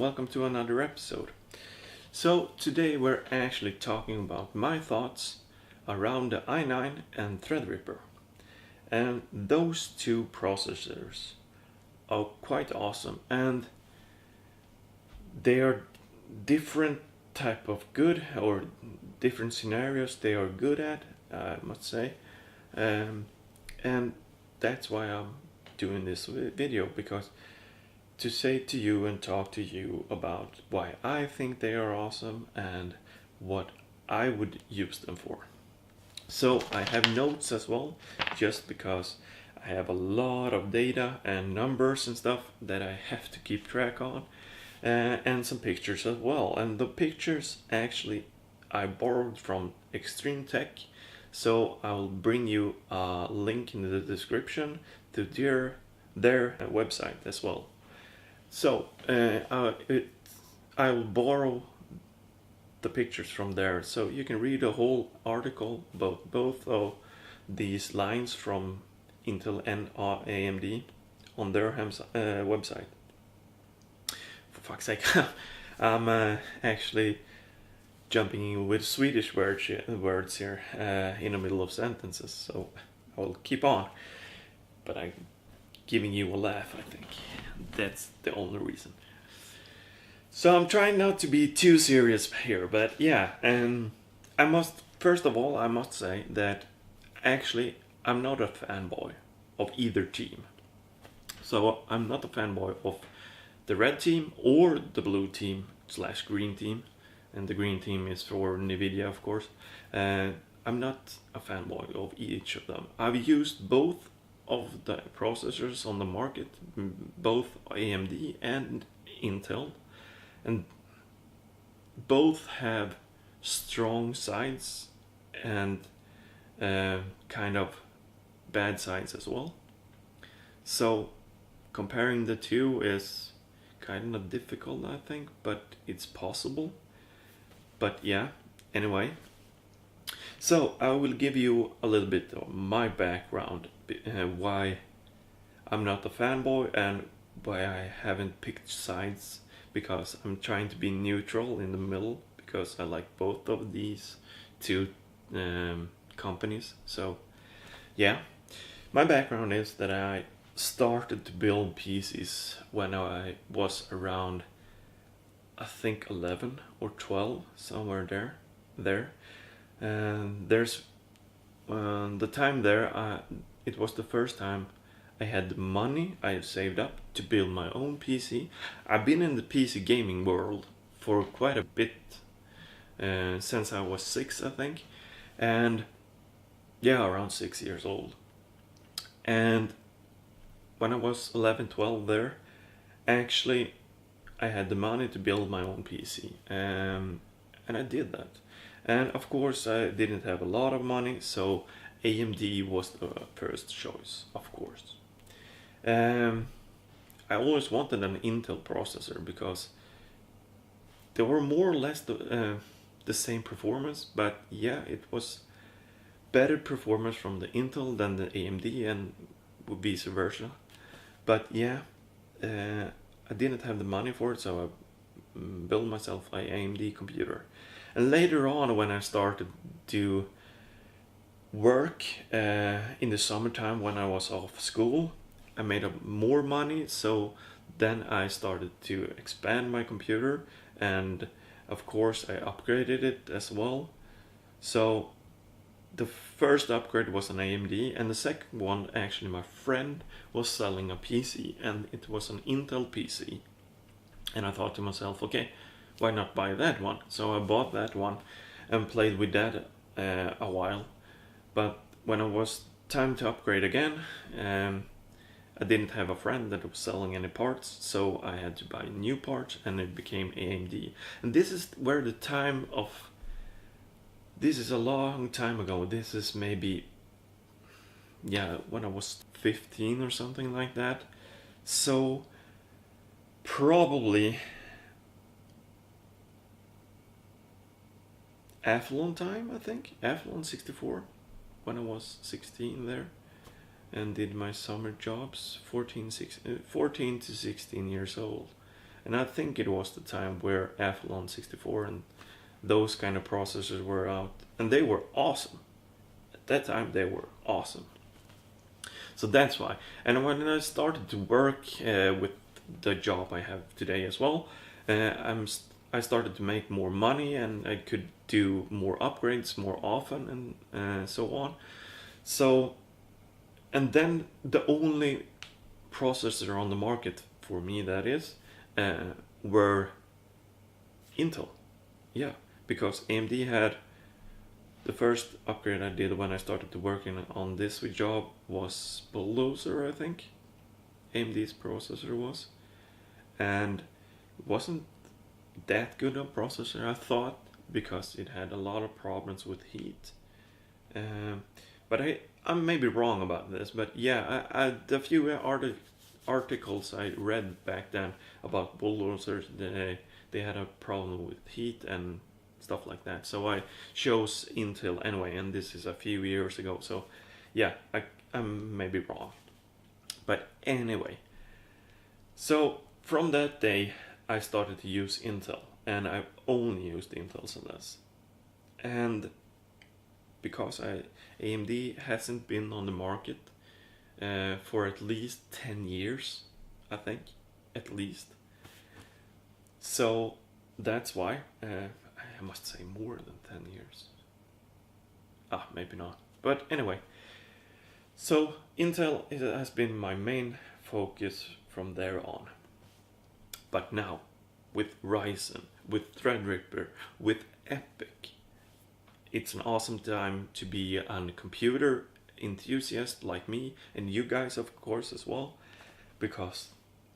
welcome to another episode. So today we're actually talking about my thoughts around the i9 and Threadripper. And those two processors are quite awesome, and they are different type of good, or different scenarios they are good at, I must say. And that's why I'm doing this video, because to say to you and talk to you about why I think they are awesome and what I would use them for. So I have notes as well, just because I have a lot of data and numbers and stuff that I have to keep track on, and some pictures as well. And the pictures actually I borrowed from extremetech, so I'll bring you a link in the description to their website as well. So I'll borrow the pictures from there, so you can read a whole article about both of these lines from Intel and AMD on their website. For fuck's sake, I'm actually jumping in with Swedish words here in the middle of sentences, so I'll keep on. But I'm giving you a laugh, I think. That's the only reason. So I'm trying not to be too serious here, but yeah, and first of all, I must say that actually I'm not a fanboy of either team. So I'm not a fanboy of the red team or the blue team / green team, and the green team is for Nvidia, of course. I'm not a fanboy of each of them. I've used both of the processors on the market, both AMD and Intel, and both have strong sides and kind of bad sides as well. So comparing the two is kind of difficult, I think, but it's possible. But yeah, anyway. So I will give you a little bit of my background, why I'm not a fanboy and why I haven't picked sides, because I'm trying to be neutral in the middle, because I like both of these two companies. So yeah, my background is that I started to build PCs when I was around, I think 11 or 12, somewhere there. And there's the time there, it was the first time I had the money I had saved up to build my own PC. I've been in the PC gaming world for quite a bit, since I was 6, I think, and yeah, around 6 years old. And when I was 11, 12 there, actually I had the money to build my own PC, and I did that. And of course I didn't have a lot of money, so AMD was the first choice, of course. I always wanted an Intel processor because they were more or less the same performance, but yeah, it was better performance from the Intel than the AMD, and vice versa. But yeah, I didn't have the money for it, so I built myself an AMD computer. And later on, when I started to work in the summertime when I was off school, I made more money, so then I started to expand my computer, and of course I upgraded it as well. So the first upgrade was an AMD, and the second one, actually my friend was selling a PC, and it was an Intel PC. And I thought to myself, okay, why not buy that one? So I bought that one and played with that a while. But when it was time to upgrade again, I didn't have a friend that was selling any parts, so I had to buy new parts, and it became AMD. And this is where the time of... This is a long time ago. This is maybe... yeah, when I was 15 or something like that. So probably Athlon time, I think. Athlon 64, when I was 16 there, and did my summer jobs, 14 to 16 years old. And I think it was the time where Athlon 64 and those kind of processors were out, and they were awesome. At that time they were awesome. So that's why. And when I started to work with the job I have today as well, I started to make more money, and I could do more upgrades more often, and so on. So, and then the only processor on the market for me, that is, were Intel. Yeah, because AMD had the first upgrade I did when I started to working on this job was Bulldozer, I think. AMD's processor was, and it wasn't that good a processor, I thought, because it had a lot of problems with heat. But I may be wrong about this, but yeah, the few articles I read back then about bulldozers, they had a problem with heat and stuff like that. So I chose Intel anyway, and this is a few years ago. So yeah, I may be wrong. But anyway, so from that day I started to use Intel, and I've only used Intel since this. And because AMD hasn't been on the market for at least 10 years, I think, at least. So that's why, I must say more than 10 years. Maybe not. But anyway, so Intel has been my main focus from there on. But now, with Ryzen, with Threadripper, with Epic, it's an awesome time to be a computer enthusiast like me, and you guys of course as well, because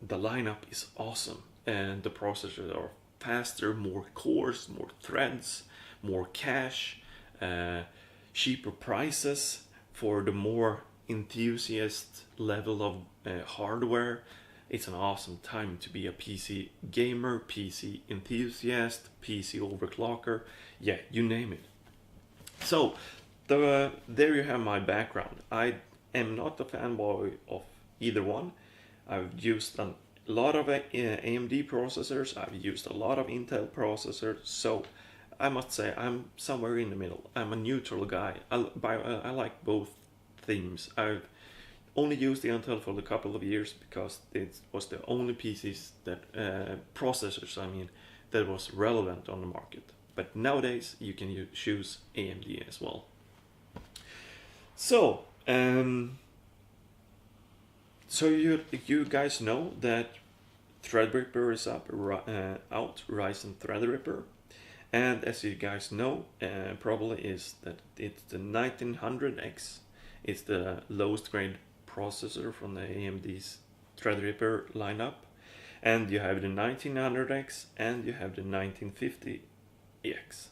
the lineup is awesome, and the processors are faster, more cores, more threads, more cache, cheaper prices for the more enthusiast level of hardware. It's an awesome time to be a PC gamer, PC enthusiast, PC overclocker, yeah, you name it. So, there you have my background. I am not a fanboy of either one. I've used a lot of AMD processors, I've used a lot of Intel processors, so I must say I'm somewhere in the middle. I'm a neutral guy. I like both themes. I've only used the Intel for a couple of years because it was the only PCs that processors, I mean, that was relevant on the market. But nowadays you can choose AMD as well. So, so you guys know that Threadripper is out, Ryzen Threadripper, and as you guys know, probably is that it's the 1900X. It's the lowest grade processor from the AMD's Threadripper lineup, and you have the 1900X and you have the 1950X,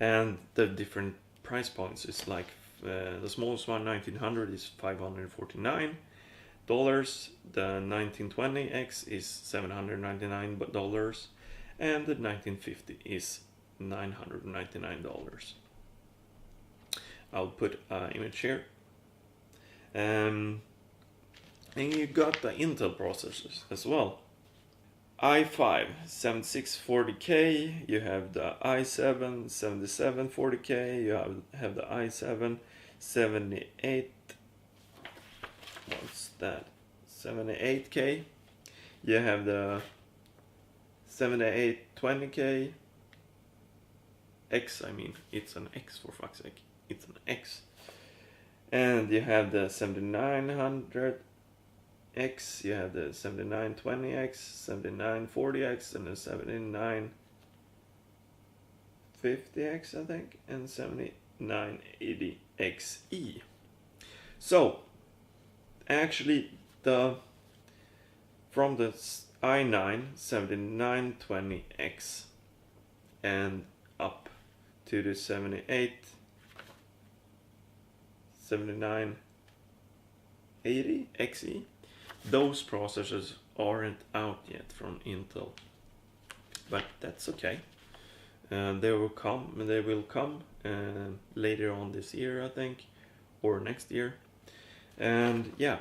and the different price points is like the smallest one, 1900, is $549. The 1920X is $799, and the 1950 is $999. I'll put an image here. And you got the Intel processors as well. i5 7640K, you have the i7 7740K, you have the i7 78, what's that, 78K, you have the 7820K X, I mean, it's an X for fuck's sake, it's an X. And you have the 7900X, you have the 7920X, 7940X, and the 7950X, I think, and 7980XE. So, actually, from the i9 7920X and up to the 7980XE, those processors aren't out yet from Intel, but that's okay. They will come later on this year, I think, or next year. And yeah,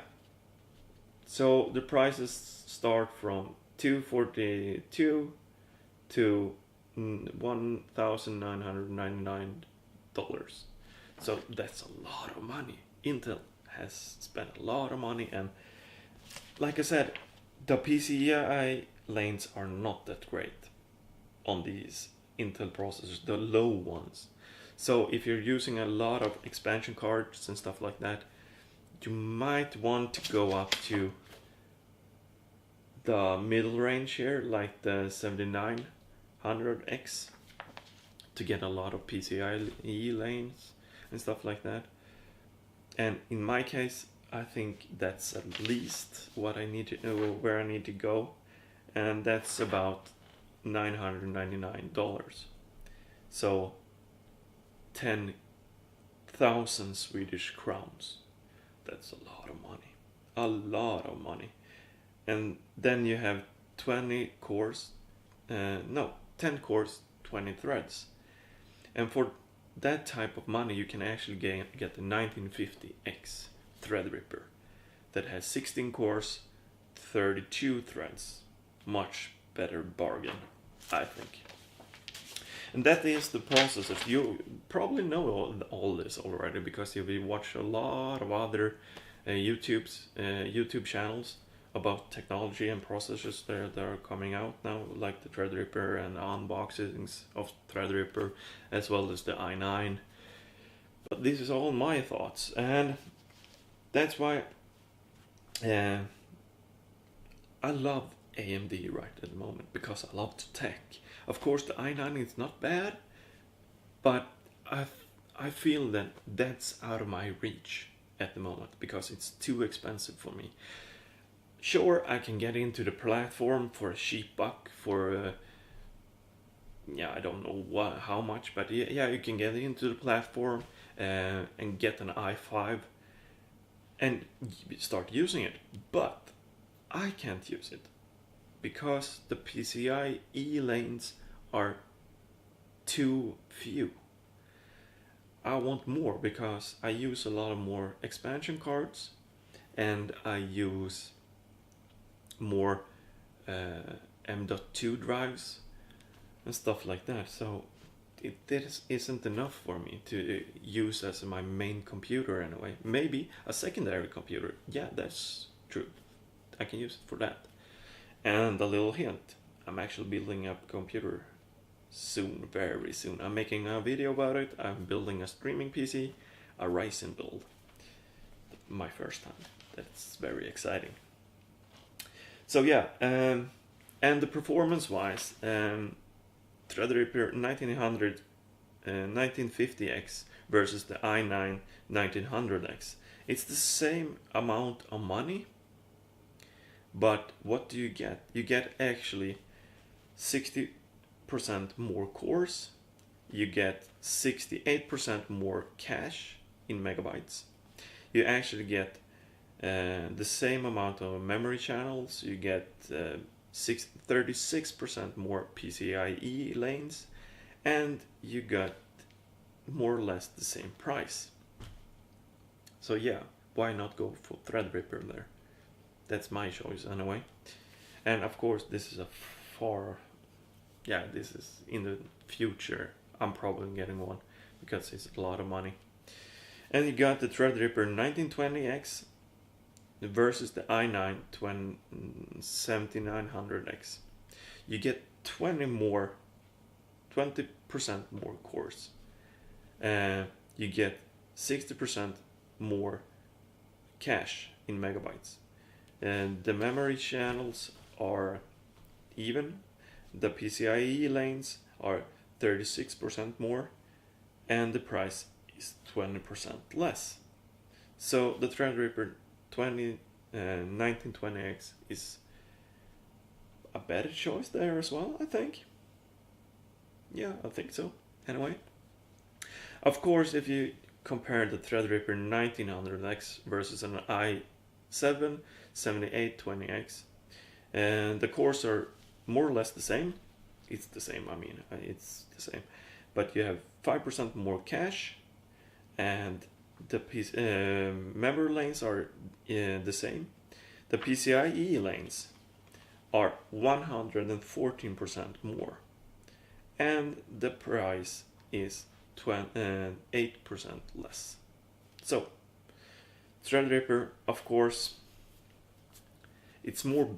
so the prices start from $242 to $1,999. So that's a lot of money. Intel has spent a lot of money, and like I said, the PCI lanes are not that great on these Intel processors, the low ones. So if you're using a lot of expansion cards and stuff like that, you might want to go up to the middle range here, like the 7900X, to get a lot of PCIe lanes and stuff like that. And in my case, I think that's at least what I need to know, where I need to go, and that's about $999. So 10,000 Swedish crowns. That's a lot of money. A lot of money. And then you have 10 cores, 20 threads. And for that type of money, you can actually get the 1950X Threadripper that has 16 cores, 32 threads. Much better bargain, I think. And that is the processors. You probably know all this already because you've watched a lot of other YouTube channels about technology and processors that are coming out now, like the Threadripper and unboxings of Threadripper, as well as the i9. But this is all my thoughts, and that's why I love AMD right at the moment, because I love the tech. Of course, the i9 is not bad, but I feel that that's out of my reach at the moment because it's too expensive for me. Sure, I can get into the platform for a cheap buck for I don't know how much, but yeah, you can get into the platform and get an i5 and start using it. But I can't use it because the PCIe lanes are too few. I want more because I use a lot of more expansion cards, and I use more M.2 drives and stuff like that. So it isn't enough for me to use as my main computer anyway. Maybe a secondary computer. Yeah, that's true. I can use it for that. And a little hint, I'm actually building up a computer soon, very soon. I'm making a video about it. I'm building a streaming PC, a Ryzen build. My first time. That's very exciting. So yeah, and the performance wise, Threadripper 1950X versus the i9 1900X. It's the same amount of money, but what do you get? You get actually 60% more cores, you get 68% more cache in megabytes, you actually get the same amount of memory channels, you get 36% more PCIe lanes, and you got more or less the same price. So yeah, why not go for Threadripper there? That's my choice anyway. And of course, this is this is in the future. I'm probably getting one because it's a lot of money. And you got the Threadripper 1920X versus the i9 7900X. You get 20% more cores. You get 60% more cache in megabytes. And the memory channels are even. The PCIe lanes are 36% more, and the price is 20% less. So the Threadripper 1920X is a better choice there as well, I think. Yeah, I think so. Anyway, of course, if you compare the Threadripper 1900X versus an i7 7820X, and the cores are more or less the same. It's the same, it's the same. But you have 5% more cache, and the memory lanes are the same. The PCIe lanes are 114% more, and the price is 8% less. So Threadripper, of course, it's more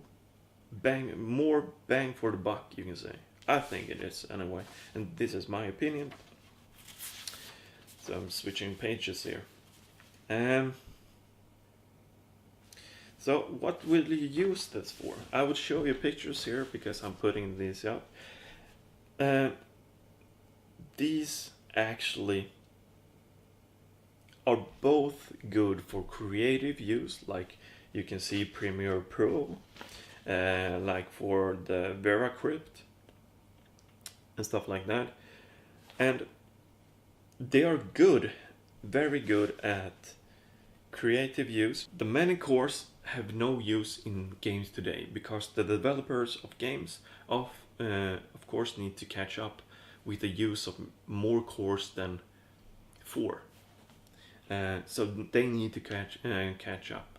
bang for the buck, you can say. I think it is anyway, and this is my opinion. So I'm switching pages here. So what will you use this for? I would show you pictures here because I'm putting these up. These actually are both good for creative use, like you can see Premiere Pro, like for the VeraCrypt and stuff like that. And they are good, very good at creative use. The many cores have no use in games today because the developers of games of course need to catch up with the use of more cores than 4. So they need to catch up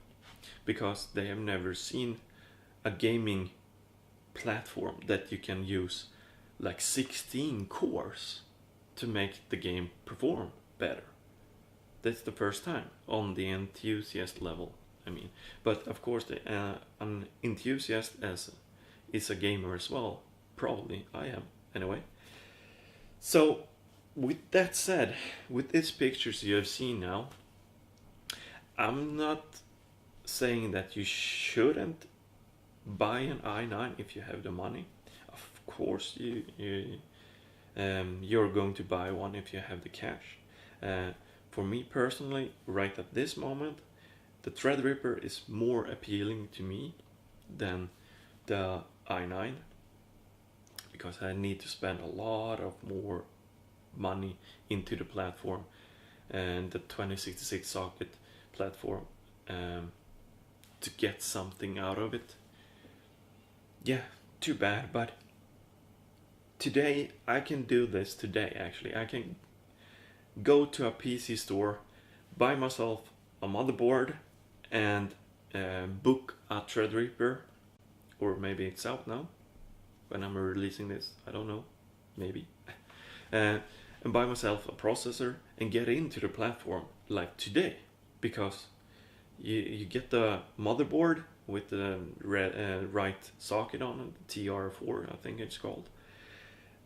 because they have never seen a gaming platform that you can use like 16 cores to make the game perform better. That's the first time on the enthusiast level, I mean. But of course, an enthusiast is a gamer as well. Probably I am, anyway. So, with that said, with these pictures you have seen now, I'm not saying that you shouldn't buy an i9 if you have the money. Of course, you're going to buy one if you have the cash. For me personally, right at this moment, the Threadripper is more appealing to me than the i9 because I need to spend a lot of more money into the platform and the 2066 socket platform to get something out of it. Yeah, too bad, but today I can do this today actually. I can go to a PC store, buy myself a motherboard and book a Threadripper, or maybe it's out now when I'm releasing this, I don't know, maybe. And buy myself a processor and get into the platform like today, because you get the motherboard with the right socket on it, TR4 I think it's called,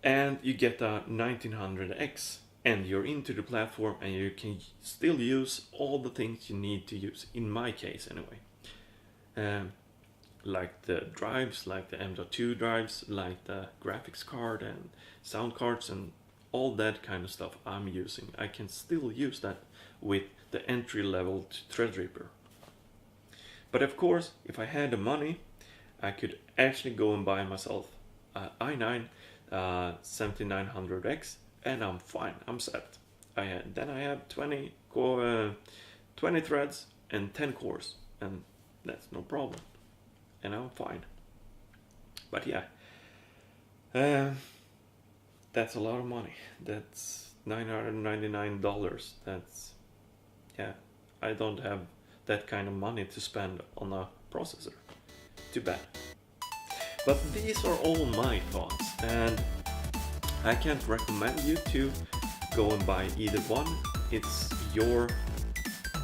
and you get a 1900X, and you're into the platform and you can still use all the things you need to use, in my case anyway. Like the drives, like the M.2 drives, like the graphics card and sound cards and all that kind of stuff I'm using. I can still use that with the entry level Threadripper. But of course, if I had the money, I could actually go and buy myself i9 7900X, and I'm fine, I'm set. Then I have 20 threads and 10 cores, and that's no problem, and I'm fine. But yeah, that's a lot of money. That's $999. That's, yeah, I don't have that kind of money to spend on a processor. Too bad. But these are all my thoughts, and I can't recommend you to go and buy either one. It's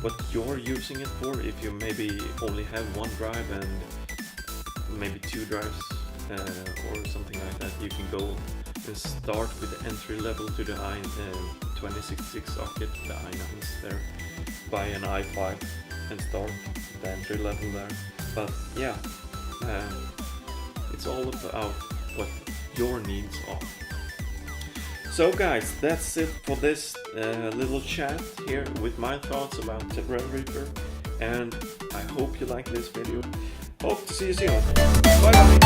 what you're using it for. If you maybe only have one drive and maybe 2 drives or something like that, you can go and start with the entry level to the 2066 socket, the i9 is there. Buy an i5 and start the entry level there. But yeah, it's all about what your needs are. So guys, that's it for this little chat here with my thoughts about Threadripper, and I hope you like this video. Hope to see you soon. Bye bye.